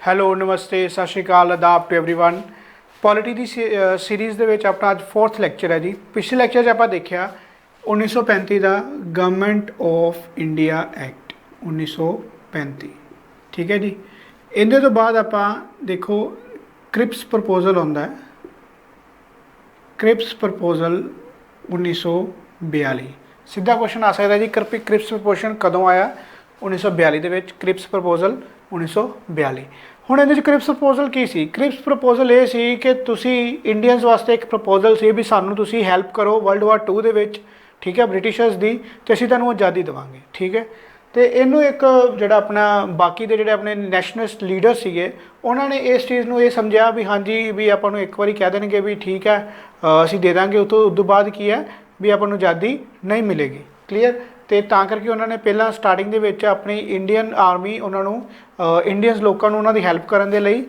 Hello ਨਮਸਤੇ ਸਤਿ ਸ਼੍ਰੀ ਅਕਾਲ ਅਦਾਬ to everyone. Polity the series ਦੇ ਵਿੱਚ ਆਪਣਾ ਅੱਜ 4th ਲੈਕਚਰ ਹੈ ਜੀ। ਪਿਛਲੇ ਲੈਕਚਰ 'ਚ ਆਪਾਂ ਦੇਖਿਆ 1935 ਦਾ ਗਵਰਨਮੈਂਟ ਆਫ ਇੰਡੀਆ ਐਕਟ 1935, ਠੀਕ ਹੈ ਜੀ। ਇਹਦੇ ਤੋਂ ਬਾਅਦ ਆਪਾਂ ਦੇਖੋ ਕ੍ਰਿਪਸ ਪ੍ਰਪੋਜ਼ਲ ਆਉਂਦਾ ਹੈ, ਕ੍ਰਿਪਸ ਪ੍ਰਪੋਜ਼ਲ 1942। ਸਿੱਧਾ ਕੁਐਸਚਨ ਆ ਸਕਦਾ ਜੀ ਕ੍ਰਿਪਸ ਪ੍ਰਪੋਜ਼ਲ ਕਦੋਂ ਆਇਆ? 1942 ਦੇ ਵਿੱਚ ਕ੍ਰਿਪਸ ਪ੍ਰਪੋਜ਼ਲ 1942। ਹੁਣ ਇਹਦੇ 'ਚ ਕ੍ਰਿਪਸ ਪ੍ਰਪੋਜ਼ਲ ਕੀ ਸੀ? ਕ੍ਰਿਪਸ ਪ੍ਰਪੋਜ਼ਲ ਇਹ ਸੀ ਕਿ ਤੁਸੀਂ ਇੰਡੀਅਨਸ ਵਾਸਤੇ ਇੱਕ ਪ੍ਰਪੋਜ਼ਲ ਸੀ ਵੀ ਸਾਨੂੰ ਤੁਸੀਂ ਹੈਲਪ ਕਰੋ ਵਰਲਡ ਵਾਰ 2 ਦੇ ਵਿੱਚ, ਠੀਕ ਹੈ, ਬ੍ਰਿਟਿਸ਼ਰਸ ਦੀ, ਤੇ ਅਸੀਂ ਤੁਹਾਨੂੰ ਆਜ਼ਾਦੀ ਦੇਵਾਂਗੇ, ਠੀਕ ਹੈ। ਤੇ ਇਹਨੂੰ ਇੱਕ ਜਿਹੜਾ ਆਪਣਾ ਬਾਕੀ ਦੇ ਜਿਹੜੇ ਆਪਣੇ ਨੈਸ਼ਨਲਿਸਟ ਲੀਡਰ ਸੀਗੇ ਉਹਨਾਂ ਨੇ ਇਸ ਚੀਜ਼ ਨੂੰ ਇਹ ਸਮਝਿਆ ਵੀ ਹਾਂਜੀ ਵੀ ਆਪਾਂ ਨੂੰ ਇੱਕ ਵਾਰੀ ਕਹਿ ਦੇਣਗੇ ਵੀ ਠੀਕ ਹੈ ਅਸੀਂ ਦੇ ਦਾਂਗੇ, ਉਦੋਂ ਬਾਅਦ ਕੀ ਹੈ ਵੀ ਆਪਾਂ ਨੂੰ ਆਜ਼ਾਦੀ ਨਹੀਂ ਮਿਲੇਗੀ, ਕਲੀਅਰ। ਤੇ ਤਾਂ ਕਰਕੇ ਉਹਨਾਂ ਨੇ ਪਹਿਲਾਂ ਸਟਾਰਟਿੰਗ ਦੇ ਵਿੱਚ ਆਪਣੀ ਇੰਡੀਅਨ ਆਰਮੀ ਉਹਨਾਂ ਨੂੰ ਇੰਡੀਅਨਸ ਲੋਕਾਂ ਨੂੰ ਉਹਨਾਂ ਦੀ ਹੈਲਪ ਕਰਨ ਦੇ ਲਈ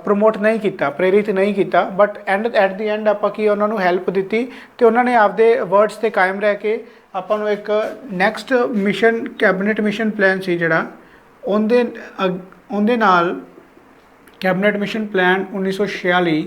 ਪ੍ਰਮੋਟ ਨਹੀਂ ਕੀਤਾ, ਪ੍ਰੇਰਿਤ ਨਹੀਂ ਕੀਤਾ, ਬਟ ਐਟ ਦੀ ਐਂਡ ਆਪਾਂ ਕੀ ਉਹਨਾਂ ਨੂੰ ਹੈਲਪ ਦਿੱਤੀ ਤੇ ਉਹਨਾਂ ਨੇ ਆਪਦੇ ਵਰਡਸ 'ਤੇ ਕਾਇਮ ਰਹਿ ਕੇ ਆਪਾਂ ਨੂੰ ਇੱਕ next mission cabinet mission plan ਸੀ ਜਿਹੜਾ ਉਹਦੇ ਨਾਲ ਕੈਬਨਿਟ ਮਿਸ਼ਨ ਪਲਾਨ 1946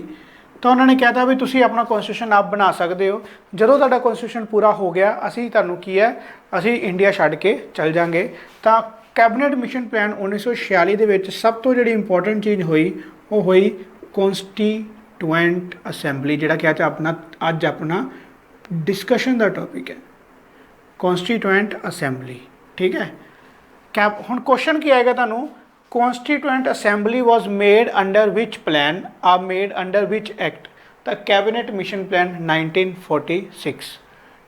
ਤਾਂ ਉਹਨਾਂ ਨੇ ਕਹਿਤਾ ਵੀ ਤੁਸੀਂ ਆਪਣਾ ਕਨਸਟੀਟਿਊਸ਼ਨ ਆਪ ਬਣਾ ਸਕਦੇ ਹੋ, ਜਦੋਂ ਤੁਹਾਡਾ ਕਨਸਟੀਟਿਊਸ਼ਨ ਪੂਰਾ ਹੋ ਗਿਆ ਅਸੀਂ ਤੁਹਾਨੂੰ ਕੀ ਹੈ ਅਸੀਂ ਇੰਡੀਆ ਛੱਡ ਕੇ ਚੱਲ ਜਾਂਗੇ। ਤਾਂ ਕੈਬਨਿਟ ਮਿਸ਼ਨ ਪਲਾਨ 1946 ਦੇ ਵਿੱਚ ਸਭ ਤੋਂ ਜਿਹੜੀ ਇੰਪੋਰਟੈਂਟ ਚੀਜ਼ ਹੋਈ ਉਹ ਹੋਈ ਕੌਂਸਟੀਟਿਊਐਂਟ ਅਸੈਂਬਲੀ, ਜਿਹੜਾ ਕਿ ਅੱਜ ਆਪਣਾ ਡਿਸਕਸ਼ਨ ਦਾ ਟੌਪਿਕ ਹੈ, ਕੌਂਸਟੀਟਿਊਐਂਟ ਅਸੈਂਬਲੀ, ਠੀਕ ਹੈ। ਹੁਣ ਕੁਐਸਚਨ ਕੀ ਆਏਗਾ ਤੁਹਾਨੂੰ? Constituent Assembly was made under which plan or made under which act? The Cabinet Mission Plan 1946,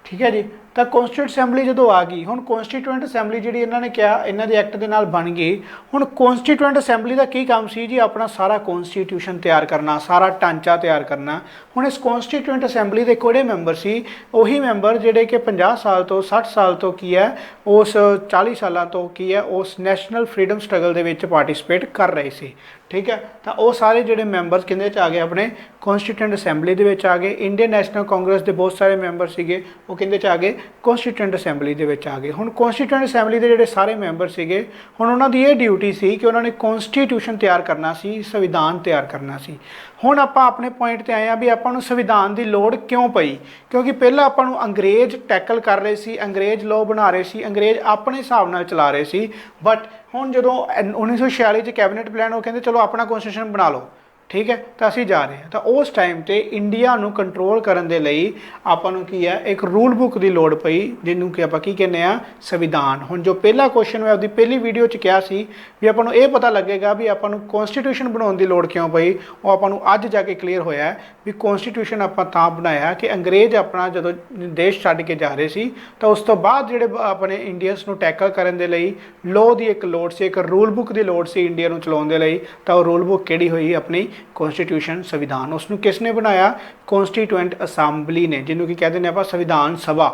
ठीक है जी। ਤਾਂ ਕੌਂਸਟੀਟਿਊਟ ਅਸੈਂਬਲੀ ਜਦੋਂ ਆ ਗਈ, ਹੁਣ ਕੌਂਸਟੀਟਿਊਐਂਟ ਅਸੈਂਬਲੀ ਜਿਹੜੀ ਇਹਨਾਂ ਨੇ ਕਿਹਾ ਇਹਨਾਂ ਦੇ ਐਕਟ ਦੇ ਨਾਲ ਬਣ ਗਈ। ਹੁਣ ਕੌਂਸਟੀਟਿਊਐਂਟ ਅਸੈਂਬਲੀ ਦਾ ਕੀ ਕੰਮ ਸੀ ਜੀ? ਆਪਣਾ ਸਾਰਾ ਕੌਂਸਟੀਟਿਊਸ਼ਨ ਤਿਆਰ ਕਰਨਾ, ਸਾਰਾ ਢਾਂਚਾ ਤਿਆਰ ਕਰਨਾ। ਹੁਣ ਇਸ ਕੌਂਸਟੀਟਿਊਐਂਟ ਅਸੈਂਬਲੀ ਦੇ ਕਿਹੜੇ ਮੈਂਬਰ ਸੀ? ਉਹੀ ਮੈਂਬਰ ਜਿਹੜੇ ਕਿ 50 ਸਾਲ ਤੋਂ 60 ਸਾਲ ਤੋਂ ਕੀ ਹੈ ਉਸ 40 ਸਾਲਾਂ ਤੋਂ ਕੀ ਹੈ ਉਸ ਨੈਸ਼ਨਲ ਫਰੀडम ਸਟਰਗਲ ਦੇ ਵਿੱਚ ਪਾਰਟਿਸਿਪੇਟ ਕਰ ਰਹੇ ਸੀ, ਠੀਕ ਹੈ। ਤਾਂ ਉਹ ਸਾਰੇ ਜਿਹੜੇ ਮੈਂਬਰਸ ਕਿਹਦੇ 'ਚ ਆ ਗਏ? ਆਪਣੇ ਕੌਂਸਟੀਟਿਊਐਂਟ ਅਸੈਂਬਲੀ ਦੇ ਵਿੱਚ ਆ ਗਏ। ਇੰਡੀਅਨ ਨੈਸ਼ਨਲ ਕਾਂਗਰਸ ਦੇ ਬਹੁਤ ਸਾਰੇ ਮੈਂਬਰ ਸੀਗੇ ਉਹ ਕਿਹਦੇ 'ਚ ਆ ਗਏ? ਕੌਂਸਟੀਟਿਊਐਂਟ ਅਸੈਂਬਲੀ ਦੇ ਵਿੱਚ ਆ ਗਏ। ਹੁਣ ਕੌਂਸਟੀਟਿਊਐਂਟ ਅਸੈਂਬਲੀ ਦੇ ਜਿਹੜੇ ਸਾਰੇ ਮੈਂਬਰ ਸੀਗੇ ਹੁਣ ਉਹਨਾਂ ਦੀ ਇਹ ਡਿਊਟੀ ਸੀ ਕਿ ਉਹਨਾਂ ਨੇ ਕੌਂਸਟੀਟਿਊਸ਼ਨ ਤਿਆਰ ਕਰਨਾ ਸੀ, ਸੰਵਿਧਾਨ ਤਿਆਰ ਕਰਨਾ ਸੀ। ਹੁਣ ਆਪਾਂ ਆਪਣੇ ਪੁਆਇੰਟ 'ਤੇ ਆਏ ਹਾਂ ਵੀ ਆਪਾਂ ਨੂੰ ਸੰਵਿਧਾਨ ਦੀ ਲੋੜ ਕਿਉਂ ਪਈ? ਕਿਉਂਕਿ ਪਹਿਲਾਂ ਆਪਾਂ ਨੂੰ ਅੰਗਰੇਜ਼ ਟੈਕਲ ਕਰ ਰਹੇ ਸੀ, ਅੰਗਰੇਜ਼ ਲਾਅ ਬਣਾ ਰਹੇ ਸੀ, ਅੰਗਰੇਜ਼ ਆਪਣੇ ਹਿਸਾਬ ਨਾਲ ਚਲਾ ਰਹੇ ਸੀ। ਬਟ ਹੁਣ ਜਦੋਂ 1946 'ਚ ਕੈਬਨਿਟ ਪਲਾਨ ਉਹ ਕਹਿੰਦੇ ਚਲੋ ਆਪਣਾ ਕੌਂਸਟੀਟਿਊਸ਼ਨ ਬਣਾ ਲਓ, ਠੀਕ ਹੈ, ਤਾਂ ਅਸੀਂ ਜਾ ਰਹੇ ਹਾਂ। ਤਾਂ ਉਸ ਟਾਈਮ 'ਤੇ ਇੰਡੀਆ ਨੂੰ ਕੰਟਰੋਲ ਕਰਨ ਦੇ ਲਈ ਆਪਾਂ ਨੂੰ ਕੀ ਹੈ ਇੱਕ ਰੂਲ ਬੁੱਕ ਦੀ ਲੋੜ ਪਈ, ਜਿਹਨੂੰ ਕਿ ਆਪਾਂ ਕੀ ਕਹਿੰਦੇ ਹਾਂ? ਸੰਵਿਧਾਨ। ਹੁਣ ਜੋ ਪਹਿਲਾ ਕੁਐਸਚਨ ਮੈਂ ਆਪਦੀ ਪਹਿਲੀ ਵੀਡੀਓ 'ਚ ਕਿਹਾ ਸੀ ਵੀ ਆਪਾਂ ਨੂੰ ਇਹ ਪਤਾ ਲੱਗੇਗਾ ਵੀ ਆਪਾਂ ਨੂੰ ਕੌਂਸਟੀਟਿਊਸ਼ਨ ਬਣਾਉਣ ਦੀ ਲੋੜ ਕਿਉਂ ਪਈ, ਉਹ ਆਪਾਂ ਨੂੰ ਅੱਜ ਜਾ ਕੇ ਕਲੀਅਰ ਹੋਇਆ ਵੀ ਕੌਂਸਟੀਟਿਊਸ਼ਨ ਆਪਾਂ ਤਾਂ ਬਣਾਇਆ ਕਿ ਅੰਗਰੇਜ਼ ਆਪਣਾ ਜਦੋਂ ਦੇਸ਼ ਛੱਡ ਕੇ ਜਾ ਰਹੇ ਸੀ ਤਾਂ ਉਸ ਤੋਂ ਬਾਅਦ ਜਿਹੜੇ ਆਪਣੇ ਇੰਡੀਅਨਸ ਨੂੰ ਟੈਕਲ ਕਰਨ ਦੇ ਲਈ ਲਾਅ ਦੀ ਇੱਕ ਲੋੜ ਸੀ, ਇੱਕ ਰੂਲ ਬੁੱਕ ਦੀ ਲੋੜ ਸੀ ਇੰਡੀਆ ਨੂੰ ਚਲਾਉਣ ਦੇ ਲਈ। ਤਾਂ ਉਹ ਰੂਲ ਬੁੱਕ ਕਿਹੜੀ ਹੋਈ? ਆਪਣੀ ਕੌਂਸਟੀਟਿਊਸ਼ਨ, ਸੰਵਿਧਾਨ। ਉਸ ਨੂੰ ਕਿਸ ਨੇ ਬਣਾਇਆ? ਕੌਂਸਟੀਟਿਊਐਂਟ ਅਸੈਂਬਲੀ ਨੇ, ਜਿਹਨੂੰ ਕੀ ਕਹਿੰਦੇ ਨੇ ਆਪਾਂ? ਸੰਵਿਧਾਨ ਸਭਾ,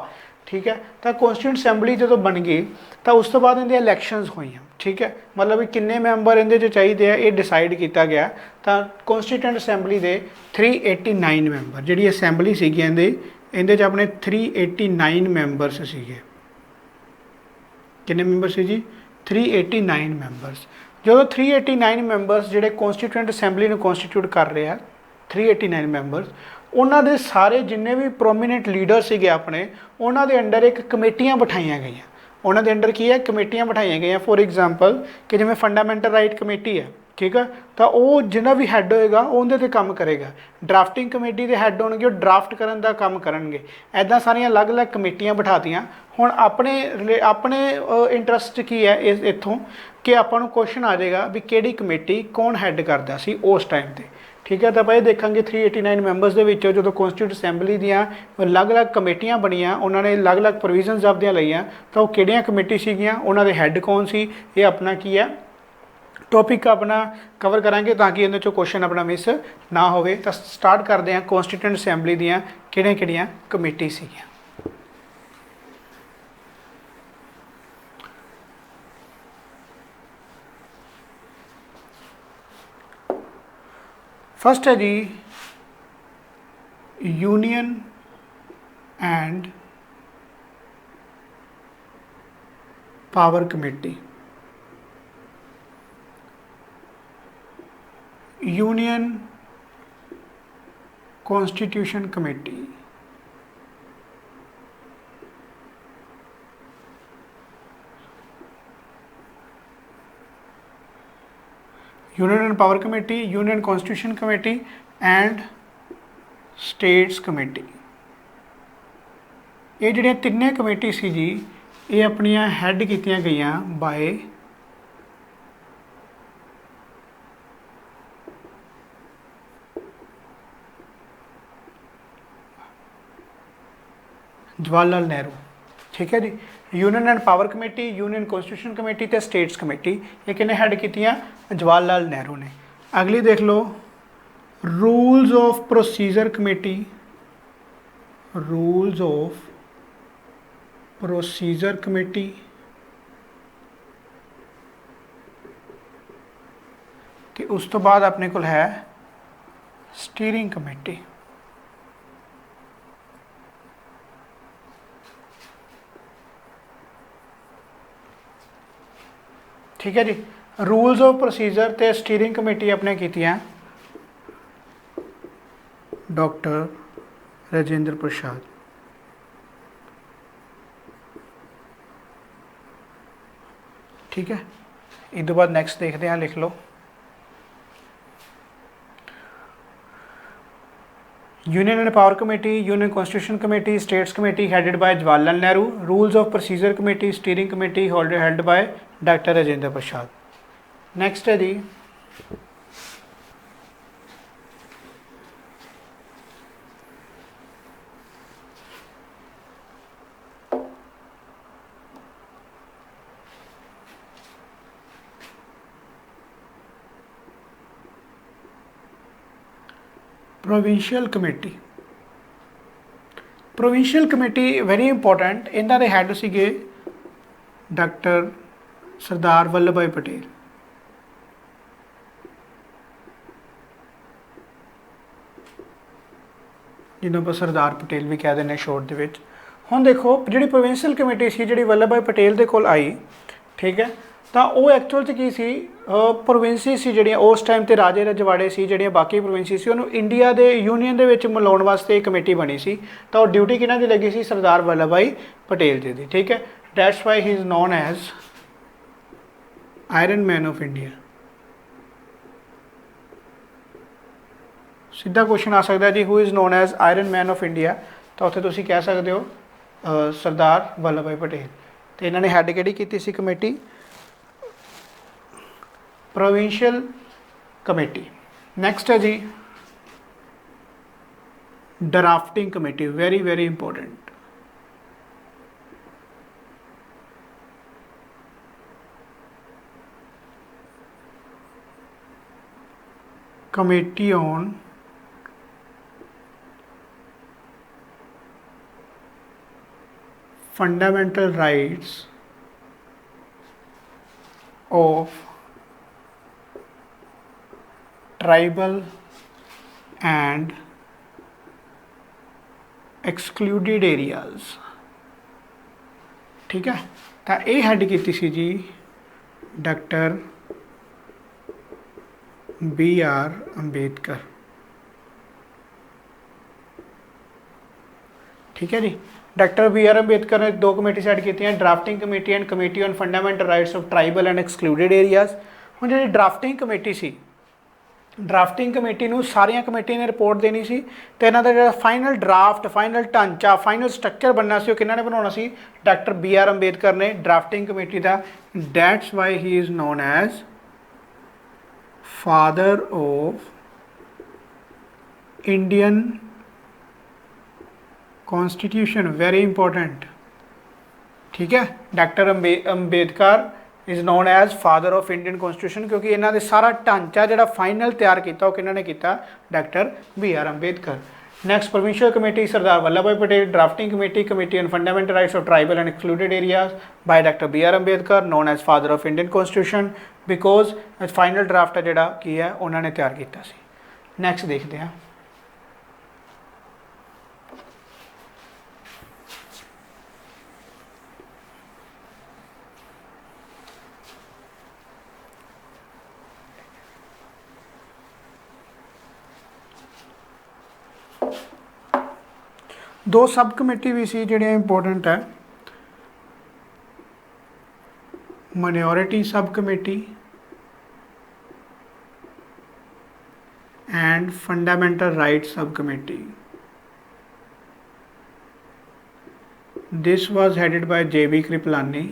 ਠੀਕ ਹੈ। ਤਾਂ ਕੌਂਸਟੀਟਿਊਐਂਟ ਅਸੈਂਬਲੀ ਜਦੋਂ ਬਣ ਗਈ ਤਾਂ ਉਸ ਤੋਂ ਬਾਅਦ ਇਹਦੀਆਂ ਇਲੈਕਸ਼ਨਸ ਹੋਈਆਂ, ਠੀਕ ਹੈ। ਮਤਲਬ ਵੀ ਕਿੰਨੇ ਮੈਂਬਰ ਇਹਦੇ 'ਚ ਚਾਹੀਦੇ ਆ ਇਹ ਡਿਸਾਈਡ ਕੀਤਾ ਗਿਆ। ਤਾਂ ਕੌਂਸਟੀਟਿਊਐਂਟ ਅਸੈਂਬਲੀ ਦੇ 389 ਮੈਂਬਰ, ਜਿਹੜੀ ਅਸੈਂਬਲੀ ਸੀਗੀ ਇਹਦੇ 'ਚ ਆਪਣੇ 389 ਮੈਂਬਰਸ ਸੀਗੇ। ਕਿੰਨੇ ਮੈਂਬਰ ਸੀ ਜੀ? 389 ਮੈਂਬਰਸ। ਜਦੋਂ 389 ਮੈਂਬਰਸ ਜਿਹੜੇ ਕੌਂਸਟੀਟਿਊਐਂਟ ਅਸੈਂਬਲੀ ਨੂੰ ਕੌਂਸਟੀਟਿਊਟ ਕਰ ਰਹੇ ਆ 389 ਮੈਂਬਰਸ, ਉਹਨਾਂ ਦੇ ਸਾਰੇ ਜਿੰਨੇ ਵੀ ਪ੍ਰੋਮੀਨੈਂਟ ਲੀਡਰ ਸੀਗੇ ਆਪਣੇ ਉਹਨਾਂ ਦੇ ਅੰਡਰ ਇੱਕ ਕਮੇਟੀਆਂ ਬਿਠਾਈਆਂ ਗਈਆਂ। ਉਹਨਾਂ ਦੇ ਅੰਡਰ ਕੀ ਹੈ? ਕਮੇਟੀਆਂ ਬਿਠਾਈਆਂ ਗਈਆਂ। ਫੋਰ ਐਗਜ਼ਾਮਪਲ ਕਿ ਜਿਵੇਂ ਫੰਡਾਮੈਂਟਲ ਰਾਈਟ ਕਮੇਟੀ ਹੈ, ਠੀਕ ਹੈ, ਤਾਂ ਉਹ ਜਿਹੜਾ ਵੀ ਹੈੱਡ ਹੋਏਗਾ ਉਹ ਉਹਦੇ 'ਤੇ ਕੰਮ ਕਰੇਗਾ। ਡਰਾਫਟਿੰਗ ਕਮੇਟੀ ਦੇ ਹੈੱਡ ਹੋਣਗੇ, ਉਹ ਡਰਾਫਟ ਕਰਨ ਦਾ ਕੰਮ ਕਰਨਗੇ। ਇੱਦਾਂ ਸਾਰੀਆਂ ਅਲੱਗ-ਅਲੱਗ ਕਮੇਟੀਆਂ ਬਿਠਾਤੀਆਂ। ਹੁਣ ਆਪਣੇ ਇੰਟਰਸਟ 'ਚ ਕੀ ਹੈ ਇੱਥੋਂ ਕਿ ਆਪਾਂ ਨੂੰ ਕੁਐਸਚਨ ਆ ਜਾਏਗਾ ਵੀ ਕਿਹੜੀ ਕਮੇਟੀ ਕੌਣ ਹੈੱਡ ਕਰਦਾ ਸੀ ਉਸ ਟਾਈਮ 'ਤੇ, ਠੀਕ ਹੈ। ਤਾਂ ਆਪਾਂ ਇਹ ਦੇਖਾਂਗੇ 389 ਮੈਂਬਰਸ ਦੇ ਵਿੱਚੋਂ ਜਦੋਂ ਕੌਂਸਟੀਟਿਊਟ ਅਸੈਂਬਲੀ ਦੀਆਂ ਅਲੱਗ-ਅਲੱਗ ਕਮੇਟੀਆਂ ਬਣੀਆਂ, ਉਹਨਾਂ ਨੇ ਅਲੱਗ-ਅਲੱਗ ਪ੍ਰੋਵੀਜ਼ਨਸ ਆਪਦੀਆਂ ਲਈਆਂ, ਤਾਂ ਉਹ ਕਿਹੜੀਆਂ ਕਮੇਟੀ ਸੀਗੀਆਂ, ਉਹਨਾਂ ਦੇ ਹੈੱਡ ਕੌਣ ਸੀ, ਇਹ ਆਪਣਾ ਕੀ ਹੈ ਟੌਪਿਕ ਆਪਣਾ ਕਵਰ ਕਰਾਂਗੇ ਤਾਂ ਕਿ ਇਹਦੇ 'ਚੋਂ ਕੁਐਸਚਨ ਆਪਣਾ ਮਿਸ ਨਾ ਹੋਵੇ। ਤਾਂ ਸਟਾਰਟ ਕਰਦੇ ਹਾਂ ਕੌਂਸਟੀਟਿਊਐਂਟ ਅਸੈਂਬਲੀ ਦੀਆਂ ਕਿਹੜੀਆਂ ਕਮੇਟੀ ਸੀਗੀਆਂ। फर्स्ट है जी union and power committee. Union constitution committee, union and power committee, union constitution committee and states committee. ये जिहड़ियां तिन्ने कमेटी सी जी, ये अपनियां हैड कीतियां गईयां बाय जवाहरलाल नेहरू। ठीक है जी। Union and power committee, union constitution committee ते स्टेट्स कमेटी, ये किन्ने हैड कीतियां? जवाहरलाल नेहरू ने। अगली देख लो, rules of procedure committee, rules of procedure committee, ते उस तो बाद अपने कोल है स्टीयरिंग कमेटी। ठीक है जी। रूल्स ऑफ प्रोसीजर ते स्टीयरिंग कमेटी अपने कीतियां डॉक्टर राजेंद्र प्रसाद। ठीक है, इस तो बाद नैक्सट देखते हैं, लिख लो union and power committee, union constitution committee, states committee headed by Jawaharlal Nehru, rules of procedure committee, steering committee held by doctor Rajendra Prasad. Next है जी provincial committee. Provincial committee very important, इन्हां दे हैड सीगे डॉक्टर सरदार वल्लभ भाई पटेल। जिन्हों पर सरदार पटेल भी कह दें शॉर्ट दे विच। हुण देखो जी प्रोविंशियल कमेटी सी जी वल्लभ भाई पटेल के कोल आई, ठीक है, तो वो एक्चुअल च की सी प्रोविंसी सी जी उस टाइम ते राजे रजवाड़े सी जी बाकी प्रोविंसी सी उन्होंने इंडिया के यूनीयन दे विच मिलाउण वास्ते एक कमेटी बनी सी, तो ड्यूटी किन्हां दी लगी सी? सरदार वल्लभ भाई पटेल जी की। ठीक है, that's why he is known as iron man of India. सीधा क्वेश्चन आ सकता है जी, who is known as iron man of India, तो उत्थे तुसीं कह सकते हो सरदार वल्लभ भाई पटेल। तो इन्होंने हैड किहड़ी कीती सी कमेटी? Provincial committee. नैक्सट है जी drafting committee, very very important. Committee on fundamental rights of tribal and excluded areas. ठीक है, तो ये हैड की सी जी डॉक्टर बी आर अंबेडकर। ठीक है जी, डॉक्टर बी आर अंबेडकर ने दो कमेटी सैड की, drafting committee and committee on fundamental rights of tribal and excluded areas. हुण जी ड्राफ्टिंग कमेटी सी, ड्राफ्टिंग कमेटी नूं सारियां कमेटी ने रिपोर्ट देनी सी, तो इन्हां दा जिहड़ा फाइनल ड्राफ्ट, फाइनल ढांचा, फाइनल स्ट्रक्चर बनना सी, किन्हां ने बनाउणा सी? डॉक्टर बी आर अंबेडकर ने ड्राफ्टिंग कमेटी का। That's why he is known as father of Indian constitution, very important. ठीक है, doctor Ambedkar is known as father of Indian constitution, क्योंकि इन्हों ने सारा ढांचा जो फाइनल तैयार किया वो किन्होंने किया? Doctor B R Ambedkar. Next provincial committee Sardar Vallabhbhai Patel. Drafting committee, committee on fundamental rights of tribal and excluded areas by doctor B R Ambedkar, known as father of Indian constitution, because final draft है जोड़ा की है उन्होंने तैयार किया। Next देखते हैं दो सब कमेटी भी सी जिहड़ियां इंपोर्टेंट है, minority sub committee and fundamental right sub committee. This was headed by J.B. Kripalani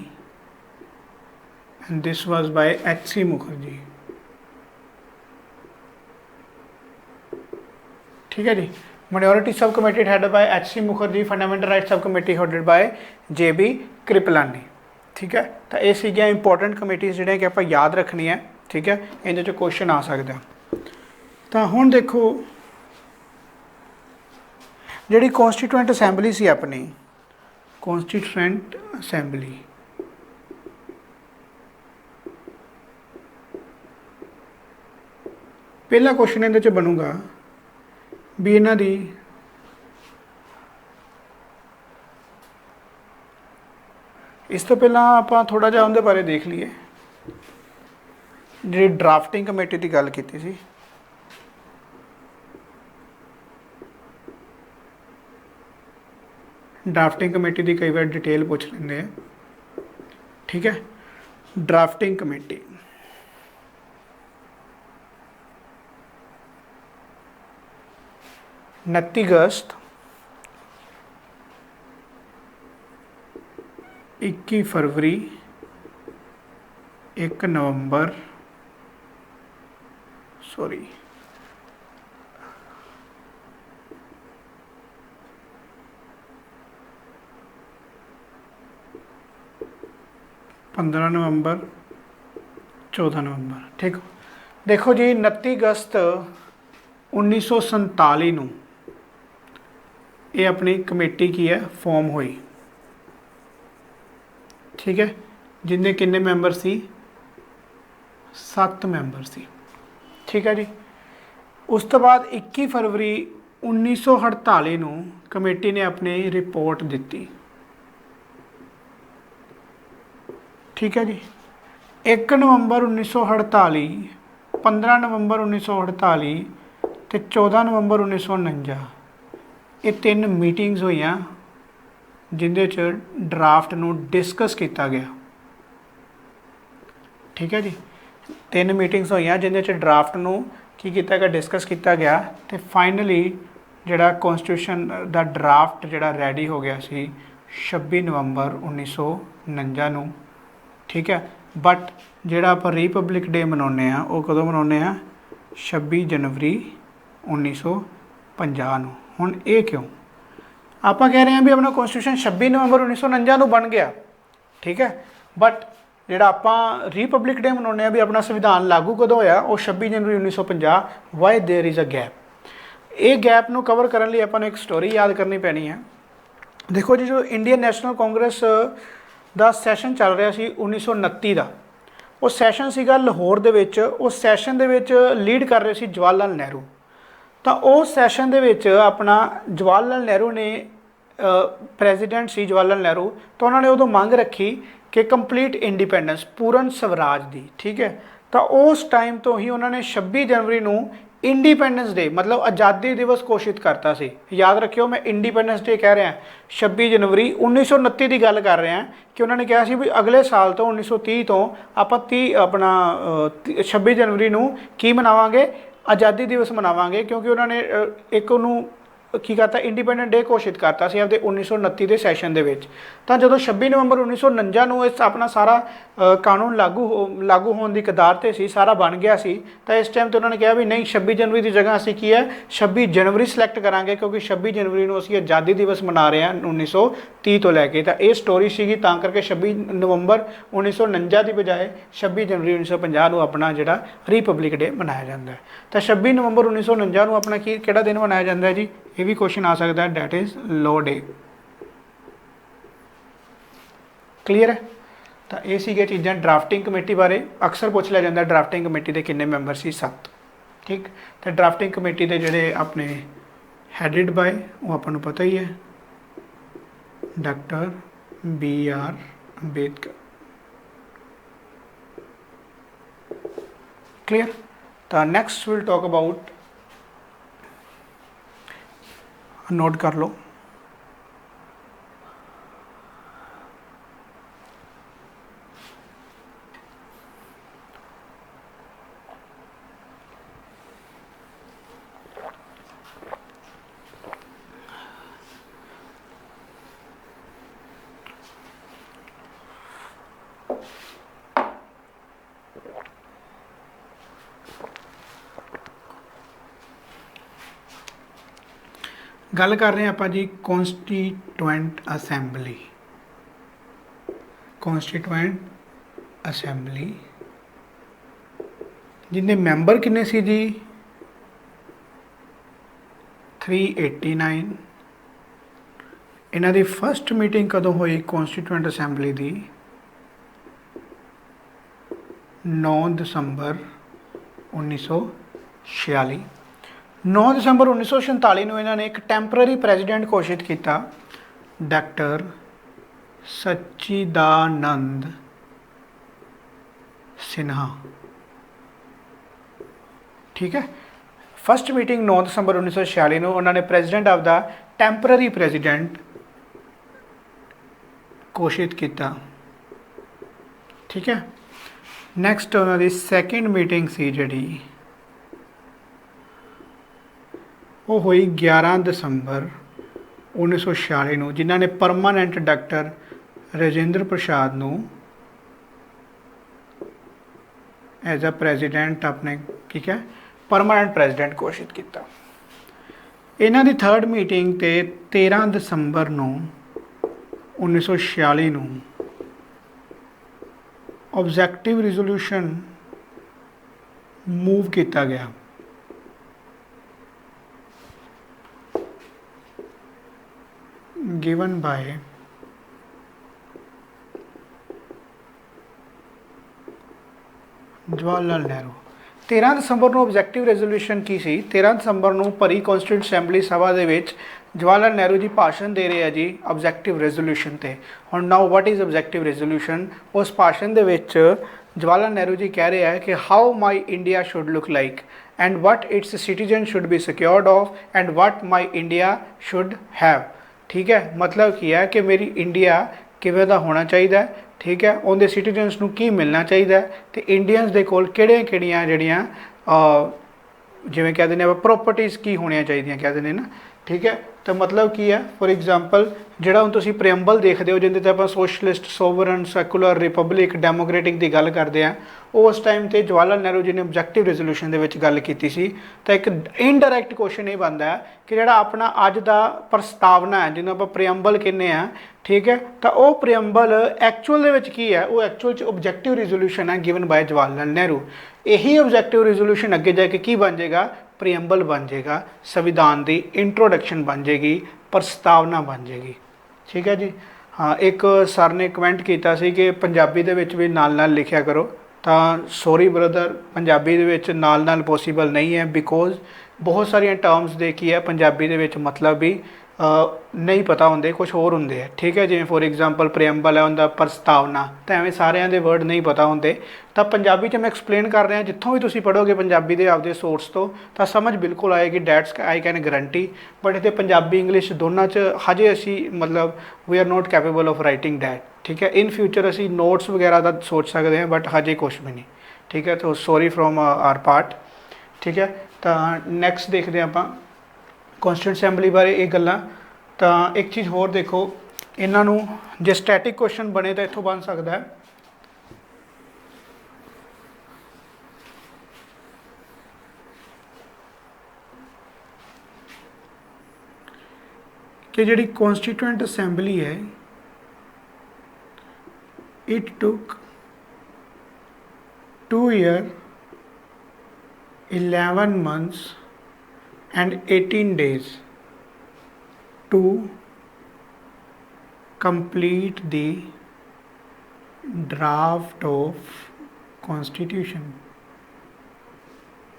and this was by H.C. Mukherjee। ठीक है जी। Minority sub committee headed by H.C. Mukherjee, fundamental right sub committee headed by J.B. Kripalani. ठीक है, तो ये सीगियां important committees जिहड़ियां कि आपां याद रखनी है। ठीक है, इहदे चों क्वेश्चन आ सकदा। तो हुण देखो जिहड़ी कॉन्स्टीट्यूएंट असैंबली सी अपनी, कॉन्स्टीट्यूएंट असैंबली पहला क्वेश्चन इहदे च बनूगा भी इन्हां दी इस तो पहला आपां थोड़ा जिहा उहदे बारे देख लीए। जिहड़ी ड्राफ्टिंग कमेटी की गल कीती सी, ड्राफ्टिंग कमेटी की कई बार डिटेल पूछ लेंगे हैं। ठीक है, ड्राफ्टिंग कमेटी 29 अगस्त 21 फरवरी 1 नवंबर 15 नवंबर 14 नवंबर। ठीक, देखो जी 29 अगस्त 1947 नूं ये अपनी कमेटी की है फॉर्म हुई। ठीक है, जिन्ने किन्ने मैंबर सी, 7 मैंबर सी। ठीक है जी, उस तो बाद 21 फरवरी 1948 नूं कमेटी ने अपनी रिपोर्ट दी। ठीक है जी, 1 नवंबर 1948, 15 नवंबर 1948 तो 14 नवंबर 1949 ये 3 मीटिंग्स हुई जिंदे च ड्राफ्ट नूं डिस्कस किया गया। ठीक है जी, 3 मीटिंग्स हुई जिंदे च ड्राफ्ट नूं की किया गया, डिस्कस किया गया तो फाइनली जिहड़ा कॉन्स्टिट्यूशन दा ड्राफ्ट जिहड़ा रेडी हो गया सी 26 नवंबर 1949 नूं। ठीक है, बट जिहड़ा आपां रिपब्लिक डे मनाउने वो कदों मनाउने 26 जनवरी 1950 नूं। हुण ये क्यों आप कह रहे हैं भी अपना कॉन्स्टिट्यूशन 26 नवंबर 1949 नूं बन गया। ठीक है, बट जिहड़ा आपां रिपब्लिक डे मनाउने भी अपना संविधान लागू कदों होया वो 26 जनवरी 1950। Why there is a gap. ये गैप नूं कवर करने लिए आपां नूं एक स्टोरी याद करनी पैनी है। देखो जी, जो इंडियन नैशनल कांग्रेस ਦਾ ਸੈਸ਼ਨ ਚੱਲ ਰਿਹਾ ਸੀ 1929 ਦਾ, ਉਹ ਸੈਸ਼ਨ ਸੀਗਾ ਲਾਹੌਰ ਦੇ ਵਿੱਚ। ਉਸ ਸੈਸ਼ਨ ਦੇ ਵਿੱਚ ਲੀਡ ਕਰ ਰਹੇ ਸੀ ਜਵਾਹਰ ਲਾਲ ਨਹਿਰੂ। ਤਾਂ ਉਸ ਸੈਸ਼ਨ ਦੇ ਵਿੱਚ ਆਪਣਾ ਜਵਾਹਰ ਲਾਲ ਨਹਿਰੂ ਨੇ ਪ੍ਰੈਜ਼ੀਡੈਂਟ ਸੀ ਜਵਾਹਰ ਲਾਲ ਨਹਿਰੂ, ਤਾਂ ਉਹਨਾਂ ਨੇ ਉਦੋਂ ਮੰਗ ਰੱਖੀ ਕਿ ਕੰਪਲੀਟ ਇੰਡੀਪੈਂਡੈਂਸ, ਪੂਰਨ ਸਵਰਾਜ ਦੀ। ਠੀਕ ਹੈ, ਤਾਂ ਉਸ ਟਾਈਮ ਤੋਂ ਹੀ ਉਹਨਾਂ ਨੇ 26 ਜਨਵਰੀ ਨੂੰ इंडिपेंडेंस डे मतलब आज़ादी दिवस घोषित करता सी। याद रखियो, मैं इंडिपेंडेंस डे कह रहा 26 जनवरी 1929 की गल कर रहा कि उन्होंने कहा सी भी अगले साल तो 1930 तो आप 26 जनवरी नूं की मनावांगे, आज़ादी दिवस मनावांगे, क्योंकि उन्होंने एक की करता इंडिपेंडेंट डे घोषित करता सी आपदे 1929 के सैशन दे विच। तां जदों 26 नवंबर 1949 नूं इस अपना सारा कानून लागू होने की कदार ते सी, सारा बन गया सी। तो इस टाइम तो उन्होंने कहा भी नहीं 26 जनवरी की जगह असीं की है 26 जनवरी सिलेक्ट करांगे, क्योंकि 26 जनवरी नूं असीं आज़ादी दिवस मना रहे हैं 1930 तो लैके। तो ये स्टोरी सीगी, तां करके 26 नवंबर 1949 की बजाय 26 जनवरी 1950 नूं अपना जिहड़ा रिपब्लिक डे मनाया जाता है। तो 26 नवंबर 1949 नूं अपना की किहड़ा दिन मनाया जाता है जी, ये भी क्वेश्चन आ सकता है, that is law day. Clear है। तो ये सीगे चीज़ां ड्राफ्टिंग कमेटी बारे अक्सर पूछ लिया जाता है, ड्राफ्टिंग कमेटी के किन्ने मैंबर सी, 7। ठीक, तो ड्राफ्टिंग कमेटी के जोड़े अपने हैडिड बाय वो आपको पता ही है, डॉक्टर B.R. अम्बेडकर। क्लियर। तो next will talk about, note कर लो, गल कर रहे हैं आप जी कॉन्स्टीट्यूएंट असैंबली। कॉन्स्टीट्यूएंट असैंबली जिन्हें मैंबर किन्ने सी जी 389। इन्हां दी फस्ट मीटिंग कदों हुई कॉन्स्टीट्यूएंट असैंबली दी 9 दिसंबर 1946। 9 दिसंबर 1947 ਨੂੰ ਇਹਨਾਂ ਨੇ ਇੱਕ ਟੈਂਪਰੇਰੀ ਪ੍ਰੈਜ਼ੀਡੈਂਟ ਘੋਸ਼ਿਤ ਕੀਤਾ ਡਾਕਟਰ सच्चिदानंद सिन्हा। ठीक है, फस्ट मीटिंग 9 दिसंबर 1946 ਨੂੰ ਉਹਨਾਂ ਨੇ president of the temporary president ਘੋਸ਼ਿਤ ਕੀਤਾ। ठीक है, ਨੈਕਸਟ ਉਹਨਾਂ ਦੀ ਸੈਕਿੰਡ ਮੀਟਿੰਗ ਸੀ ਜਿਹੜੀ ਉਹ ਹੋਈ 11 ਦਸੰਬਰ 1946 ਨੂੰ, ਜਿਨ੍ਹਾਂ ਨੇ ਪਰਮਾਨੈਂਟ ਡਾਕਟਰ राजेंद्र प्रसाद ਨੂੰ एज अ प्रेजिडेंट अपने ठीक है परमानेंट प्रेजिडेंट घोषित किया। इन्हां दी थर्ड मीटिंग ते 13 दसंबर ਨੂੰ 1946 ਨੂੰ ऑब्जेक्टिव रिजोल्यूशन मूव किया गया। Given by Jawaharlal Nehru. 13 ਦਸੰਬਰ ਨੂੰ ऑब्जेक्टिव रेजोल्यूशन की सी। 13 ਦਸੰਬਰ ਨੂੰ ਭਰੀ ਕੌਂਸਟੀਟਿਊਟ ਅਸੈਂਬਲੀ ਸਭਾ ਦੇ ਵਿੱਚ ਜਵਾਹਰਲਾਲ ਨਹਿਰੂ ਜੀ ਭਾਸ਼ਣ ਦੇ ਰਹੇ ਆ ਜੀ ऑब्जेक्टिव रेजोल्यूशन ਤੇ। ਹੁਣ ਨਾਓ ਵਾਟ ਇਜ਼ ऑब्जेक्टिव रेजोल्यूशन? ਉਸ ਭਾਸ਼ਣ ਦੇ ਵਿੱਚ ਜਵਾਹਰਲਾਲ ਨਹਿਰੂ ਜੀ ਕਹਿ ਰਹੇ ਆ ਕਿ how my India should look like and what it's citizen should be secured of and what my India should have. ठीक है, मतलब की है कि मेरी इंडिया किवें दा होना चाहिए। ठीक है, उनके सिटीजनस नूं की मिलना चाहिए तो इंडियंस दे कोल किहड़ियां जिहड़ियां जिवें कह देने प्रॉपर्टीज़ की होनी चाहिए कह देने ना। ठीक है, तो मतलब की है फॉर एग्जाम्पल जिहड़ा हुण तुसीं प्रेम्बल देखदे हो जिहदे ते आपां socialist sovereign secular Republic democratic की गल करते हैं, उस टाइम ते जवाहरलाल नेहरू जी ने ऑब्जेक्टिव रेजोल्यूशन दे विच गल कीती सी। तो एक इनडायरैक्ट क्वेश्चन ये बनता है कि जिहड़ा अपना अज दा प्रस्तावना है जिन्होंने आपां प्रेम्बल कहने हैं, ठीक है, तो वह प्रेम्बल एक्चुअल दे विच की है, वो एक्चुअल च ऑब्जेक्टिव रेजोल्यूशन है गिवन बाय जवाहरलाल नेहरू। यही ऑब्जेक्टिव रेजोल्यूशन अगे जाके की बन जाएगा? प्रेम्बल बन जाएगा, संविधान की इंट्रोडक्शन बन जाएगी, प्रस्तावना बन जाएगी। ठीक है जी। हाँ, एक सर ने कमेंट किया सी कि पंजाबी दे विच भी नाल नाल लिखिया करो, तो सॉरी ब्रदर पंजाबी दे विच नाल नाल पॉसीबल नहीं है बिकॉज बहुत सारिया टर्म्स दे की है पंजाबी दे विच मतलब भी नहीं पता होंगे, कुछ होर होंगे है। ठीक है, जिवें फॉर एग्जाम्पल प्रेम्बल है उनका प्रस्तावना, तो एवं सारिਆਂ ਦੇ वर्ड नहीं पता होंगे। तो पंजाबी मैं एक्सप्लेन कर रहा जितों भी तुसीं पढ़ोगे पंजाबी के आपके सोर्स तो समझ बिल्कुल आएगी, that's I can guarantee. But इतने पंजाबी इंग्लिश दोनों हजे असी मतलब we are not capable of writing that. ठीक है, इन फ्यूचर असी नोट्स वगैरह का सोच सकते हैं बट हजे कुछ भी नहीं। ठीक है, तो सॉरी फ्रॉम आर पार्ट। ठीक है, तो नैक्सट देखते हैं आप कॉन्स्टिट्यूएंट असैंबली बारे ये गल्लां। तो एक चीज़ होर देखो, इन्हों जो स्टैटिक क्वेश्चन बने तो इत्थों बन सकता है कि जिहड़ी कॉन्स्टिट्यूएंट असैंबली है it took 2 years 11 months and 18 days to complete the draft of constitution।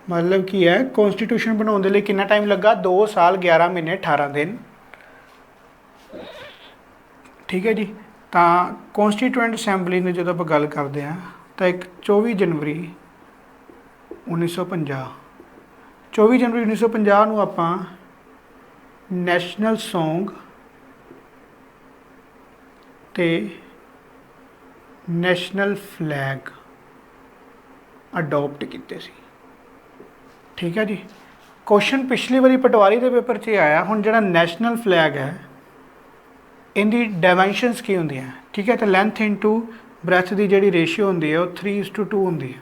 मतलब की है कॉन्स्टिट्यूशन बनाने लिए कितना टाइम लगा? 2 साल 11 महीने 18 दिन। ठीक है जी। तो कॉन्स्टिट्यूएंट असैंबली ने जो आप गल करते हैं तो एक 24 जनवरी 1950 24 जनवरी 1950 ਨੂੰ ਆਪਾਂ नैशनल सॉन्ग ते नैशनल फ्लैग अडोप्ट किए सी। ठीक है जी। क्वेश्चन पिछली बारी पटवारी के पेपर से आया। हुण जिहड़ा नैशनल फ्लैग है इनकी डायमेंशनस की होंदी है। ठीक है, तो लेंथ इंटू ब्रैथ की जिहड़ी रेशियो होंदी है वो 3:2 होंदी है।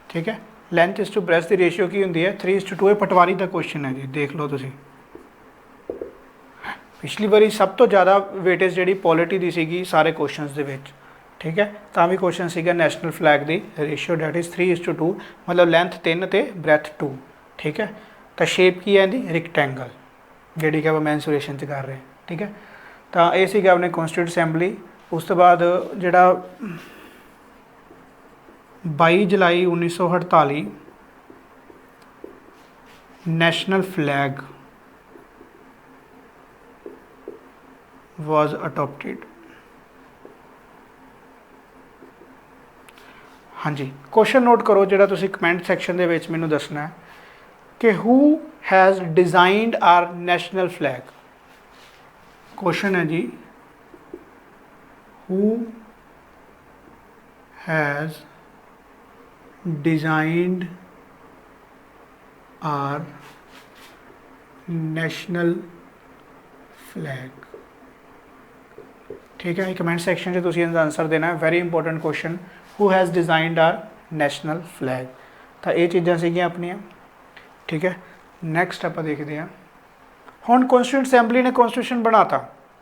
ठीक है, लेंथ इस टू ब्रैथ की रेशियो की होंदी है 3:2। ये पटवारी का क्वेश्चन है जी, देख लो तुसीं। पिछली बारी सब तो ज़्यादा वेटेज जी पॉलिटी की सीगी सारे क्वेश्चनस दे विच, ठीक है। तो भी क्वेश्चन सीगा नैशनल फ्लैग की रेशियो डैट इज़ 3:2, मतलब लेंथ 3 तो ब्रैथ 2, ठीक है। तो शेप की है इहदी रिकटैंगल जी कि आप मैंसुरेशन कर रहे हैं, ठीक है। तो ये सीगा अपने कॉन्स्टिट्यूट असैंबली। उस तो बाद जिहड़ा 22 जुलाई 1948 नैशनल फ्लैग was adopted। हाँ जी, क्वेश्चन नोट करो जो तुम कमेंट सैक्शन के विच मैनू दसना है कि who has designed our national flag. Question है जी, who has designed our national flag, ठीक है। कमेंट सैक्शन से तुम इनका आंसर देना है। Very important question, who has designed our national flag. तो ये चीज़ां सीगियां अपनियां, ठीक है। नैक्सट आप देखते हैं हुण कॉन्स्टिट्यूंट असैंबली ने कॉन्स्टिट्यूशन बनाता,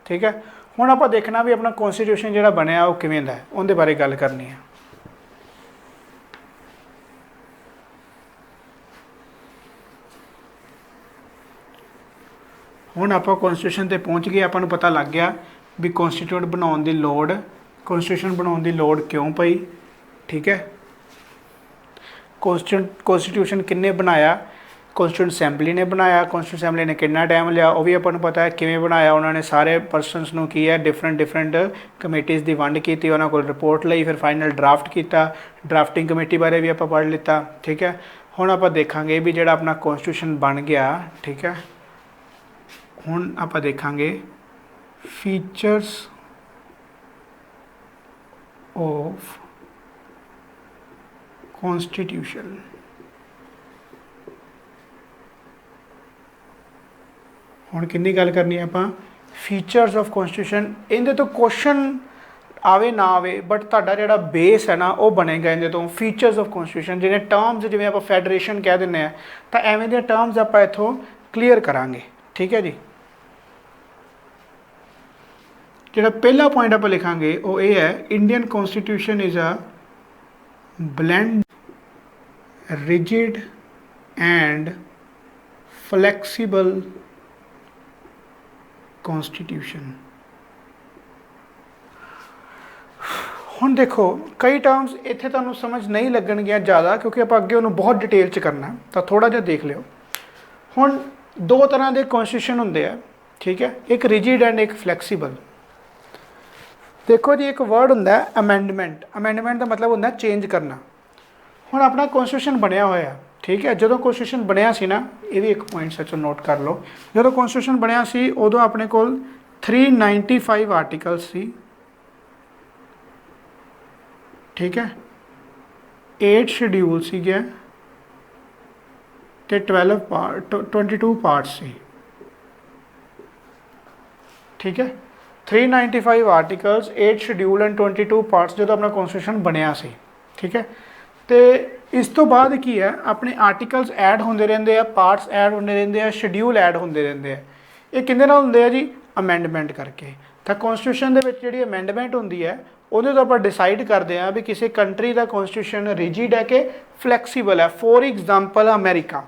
ठीक है। हुण आप देखना भी अपना कॉन्स्टिट्यूशन जिहड़ा बनया वो किवें दा है, उहदे बारे गल करनी है। हुण आप कॉन्स्टिट्यूशन ते पहुँच गए, आपां नूं पता लग गया भी कॉन्स्टिट्यूट बनाउण दी लोड़, कॉन्स्टिट्यूशन बनाउण दी लोड़ क्यों पई, ठीक है। कॉन्स्टिट्यूशन किन्ने बनाया, कॉन्स्टिट्यूंट असैंबली ने बनाया। कॉन्स्टिट्यूंट असैंबली ने कितना टाइम लिया वो भी अपन को पता है किवें बनाया। उन्होंने सारे परसनस नूं की है डिफरेंट कमेटीज़ की वंड की, उन्होंने को रिपोर्ट लई, फिर फाइनल ड्राफ्ट किया। ड्राफ्टिंग कमेटी बारे भी आप पढ़ लिता, ठीक है। हुण आप देखांगे भी जिहड़ा अपना कॉन्स्टिट्यूशन बन गया, ठीक है। हुण आप देखांगे फीचर्स ऑफ कॉन्स्टिट्यूशन। हुण किन्नी गल करनी है आपां फीचर्स ऑफ कॉन्स्टिट्यूशन। इहदे तो क्वेश्चन आवे ना आवे बट तुहाडा जिहड़ा बेस है ना वो बनेगा इहदे तो। फीचर्स ऑफ कॉन्स्टिट्यूशन जिवें टर्म्स, जिवें आपां फैडरेशन कह दिंदे आ, तो एवें दे टर्म्स आपां इत्थों क्लीयर करांगे, ठीक है जी। जिहड़ा पहला पॉइंट आप लिखांगे वो ये है, Indian constitution is a blend rigid and flexible constitution. हुण देखो कई टर्म्स इत्थे तुहानूं समझ नहीं लगणगियां ज़्यादा क्योंकि आप अगे उन्होंने बहुत डिटेल च करना, तो थोड़ा जिहा देख लिओ। हुण दो तरह के कॉन्स्टिट्यूशन होंदे आ, ठीक है, एक रिजिड एंड एक फ्लैक्सीबल। देखो जी एक वर्ड होंदा है अमेंडमेंट। अमेंडमेंट का मतलब होंदा चेंज करना। हुण अपना कॉन्स्टिट्यूशन बनया होया, ठीक है। जो कॉन्स्टिट्यूशन बनया सी ना, ये भी एक पॉइंट सच नोट कर लो, जो कॉन्स्टिट्यूशन बनया सी उदों अपने कोल 395 आर्टिकल्स सी, ठीक है। 8 शेड्यूल सीगे ते 22 पार्ट्स सी, ठीक है। 395 आर्टिकल्स, 8 शेड्यूल एंड 22 पार्ट्स जो अपना कॉन्स्टिट्यूशन बनया सी, ठीक है। तो इस तो बाद की है अपने आर्टिकल्स ऐड होंदे रहंदे आ, पार्ट्स ऐड होंदे रहंदे आ, शेड्यूल ऐड होंदे रहंदे आ। ये किहदे नाल होंदे आ जी, अमेंडमेंट करके। तो कॉन्स्टिट्यूशन दे विच जिहड़ी अमेंडमेंट होंदी है उहदे तो आपां डिसाइड करते हैं भी किसी कंट्री का कॉन्स्टिट्यूशन रिजिड है कि फ्लैक्सीबल है। For example America.